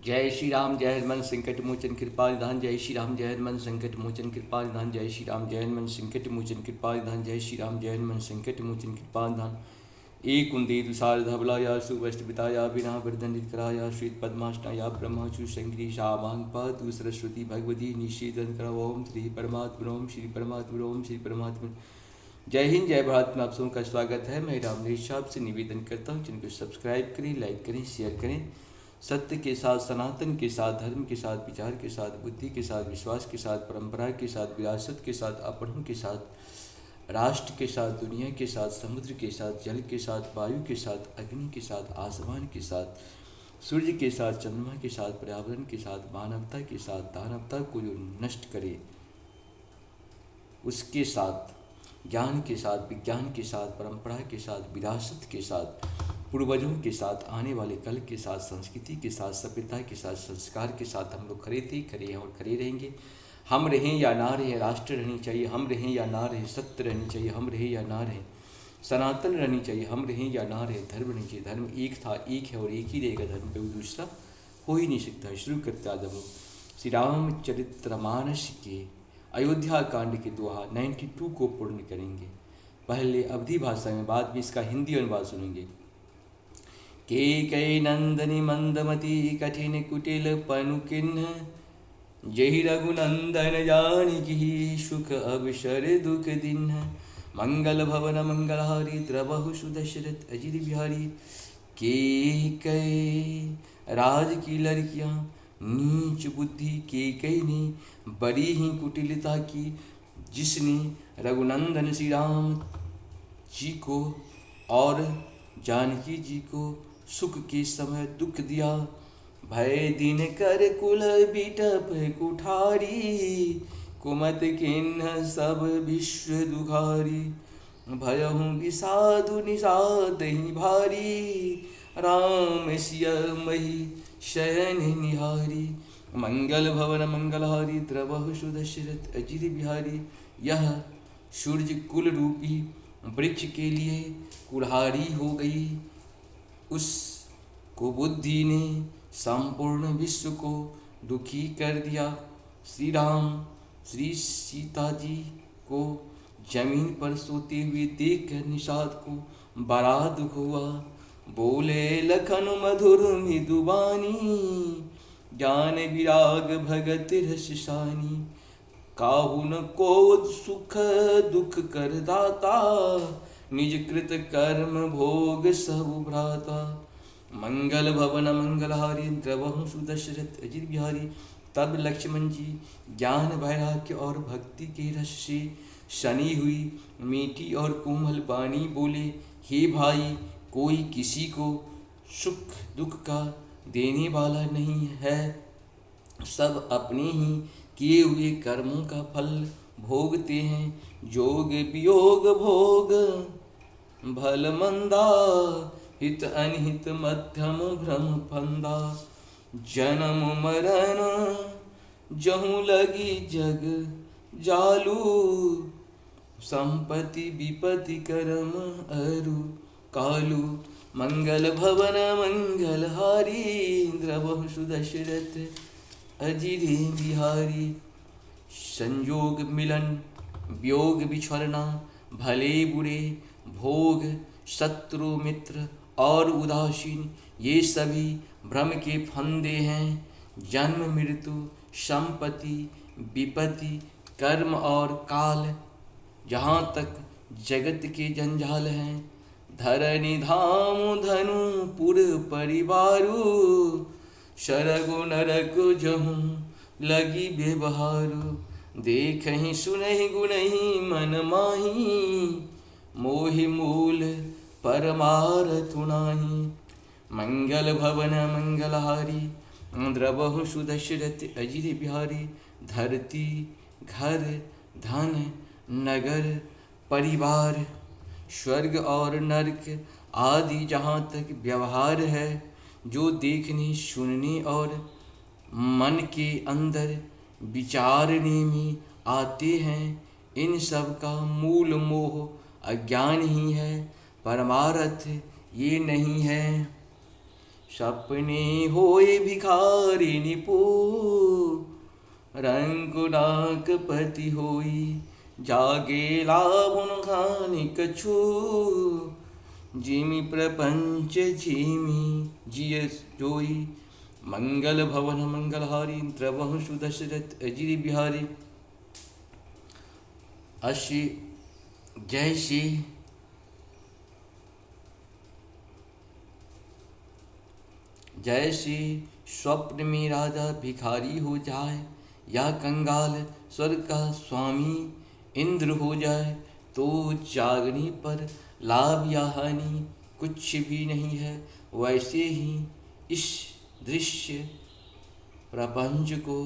जय श्री राम जय हनुमान संकट मोचन कृपा निधान। जय श्री राम जय हनुमान संकट मोचन कृपा निधान। जय श्री राम जय हनुमान संकट मोचन कृपा निधान। जय श्री राम जय हनुमान संकट मोचन कृपा निधान। एक कुंदे तुषार धवलाया सुवस्त्रपिताया विना वरदंडित कराया श्वेत पद्माष्टाया ब्रह्मचु संग्री शामांग पातु सरस्वती भगवती निषेधन करा। ओम श्री परमात्मा ओम श्री परमात्मा ओम श्री परमात्मा। जय हिंद जय भारत में आप सबका स्वागत है। मैं रामनेश आपसे निवेदन करता हूँ चैनल को सब्सक्राइब करें, लाइक करें, शेयर करें। सत्य के साथ, सनातन के साथ, धर्म के साथ, विचार के साथ, बुद्धि के साथ, विश्वास के साथ, परंपरा के साथ, विरासत के साथ, अपनों के साथ, राष्ट्र के साथ, दुनिया के साथ, समुद्र के साथ, जल के साथ, वायु के साथ, अग्नि के साथ, आसमान के साथ, सूर्य के साथ, चंद्रमा के साथ, पर्यावरण के साथ, मानवता के साथ, दानवता को जो नष्ट करे उसके साथ, ज्ञान के साथ, विज्ञान के साथ, परंपरा के साथ, विरासत के साथ, पूर्वजों के साथ, आने वाले कल के साथ, संस्कृति के साथ, सभ्यता के साथ, संस्कार के साथ हम लोग खड़े थे, खड़े हैं और खड़े रहेंगे। हम रहें या ना रहें, राष्ट्र रहनी चाहिए, हम रहें या ना रहें, सत्य रहनी चाहिए, हम रहें या ना रहें, सनातन रहनी चाहिए, हम रहें या ना रहें, धर्म रहनी चाहिए। धर्म एक था, एक है और एक ही रहेगा। धर्म पे दूसरा हो ही नहीं सकता। शुरू करते आज हम श्री रामचरितमानस के अयोध्या कांड के दोहा 92 को पूर्ण करेंगे। पहले अवधी भाषा में, बाद में इसका हिंदी अनुवाद सुनेंगे। केकई नंदनी मंदमती कठिन कुटिल पनुकिन्ह, जहि रघुनंदन जानकी सुख अवसर दुख दिन। मंगल भवन मंगलहारी द्रवहु सुदशरथ अजिर बिहारी। केकई राज की लड़कियां नीच बुद्धि केकई ने बड़ी ही कुटिलता की, जिसने रघुनंदन श्री राम जी को और जानकी जी को सुख के समय दुख दिया। भय दिन कर कुल बिटप कुठारी, कुमत किन्ह सब विश्व दुखारी। भयहु विषादु निषाद ही भारी, राम सिय मही शयन निहारी। मंगल भवन मंगलहारी द्रवहु सुदशरथ अजिर बिहारी। यह सूर्य कुल रूपी वृक्ष के लिए कुल्हाड़ी हो गई। उस को बुद्धि ने संपूर्ण विश्व को दुखी कर दिया। श्री राम श्री सीता जी को जमीन पर सोते हुए देखकर निषाद को बड़ा दुख हुआ। बोले लखन मधुर मृदुबानी, ज्ञान विराग भगत रस सानी। काहू न को सुख दुख कर दाता, निज कृत कर्म भोग सब भ्राता। मंगल भवन मंगलहारी द्रवहु सुदशरथ अजिर बिहारी। तब लक्ष्मण जी ज्ञान वैराग्य और भक्ति के रस से सनी हुई मीठी और कोमल वाणी बोले, हे भाई, कोई किसी को सुख दुख का देने वाला नहीं है। सब अपने ही किए हुए कर्मों का फल भोगते हैं। जोग वियोग भोग भल मंदा, हित अनहित मध्यम भ्रम फंदा। जन्म मरण जहु लगी जग जालू, संपत्ति विपत्ति करम अरु कालू। मंगल भवन मंगलहारी द्रवहु सुदशरथ अजिर बिहारी। संयोग मिलन वियोग बिछड़ना, भले बुरे भोग, शत्रु मित्र और उदासीन, ये सभी भ्रम के फंदे हैं। जन्म मृत्यु, संपत्ति, विपत्ति, कर्म और काल, जहाँ तक जगत के जंजाल हैं। धरनी धाम धनु पुर परिवारु, शरगु नरक जहूँ लगी व्यवहारु। देखहि सुनहि गुणहि मन माही, मोहि मूल परमारथ नाही। मंगल भवन मंगलहारी द्रवहु सुदशरथ अजिर बिहारी। धरती, घर, धन, नगर, परिवार, स्वर्ग और नरक आदि जहाँ तक व्यवहार है, जो देखने सुनने और मन के अंदर विचारने में आते हैं, इन सब का मूल मोह अज्ञान ही है। परमार्थ ये नहीं है। सपने होए भिखारी निपो, रंकुनाक पति होई, जागे लाभुन खानि कछु, जिमि प्रपंच झिमि जिय जोई, मंगल भवन मंगलहारी, द्रवहु सुदशरथ अजिर बिहारी। अशी जैसे जैसे स्वप्न में राजा भिखारी हो जाए, या कंगाल स्वर्ग का स्वामी इंद्र हो जाए, तो जागने पर लाभ या हानि कुछ भी नहीं है। वैसे ही इस दृश्य प्रपंच को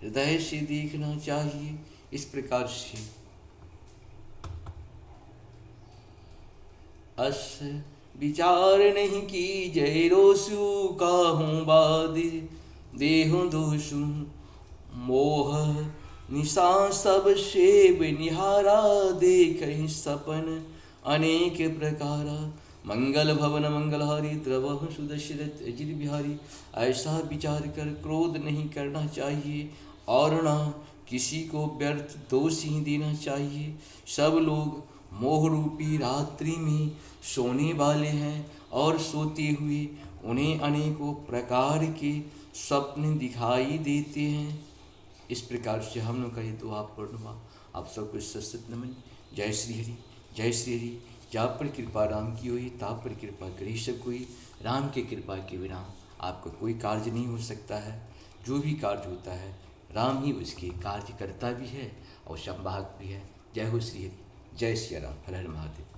हृदय से देखना चाहिए। इस प्रकार से अस विचार नहीं की जय रोसु काहूँ बाद, देहु दोषु मोह निशा सब सेब निहारा, देख सपन अनेक प्रकारा, मंगल भवन मंगलहारी, द्रवहु सुदशरथ अजिर बिहारी। ऐसा विचार कर क्रोध नहीं करना चाहिए और ना किसी को व्यर्थ दोष ही देना चाहिए। सब लोग मोह रूपी रात्रि में सोने वाले हैं और सोते हुए उन्हें अनेकों प्रकार के स्वप्न दिखाई देते हैं। इस प्रकार से हम लोग कहें तो आप पूर्णिमा आप सबको सशक्त नमन। जय श्री हरि, जय श्री हरि। जा पर कृपा राम की हुई, ता पर कृपा करी सब कोई। राम के कृपा के बिना आपका कोई कार्य नहीं हो सकता है। जो भी कार्य होता है राम ही उसके कार्य करता भी है और संवाहक भी है। जय हो श्री हरि, जय श्री राम, हर हर महादेव।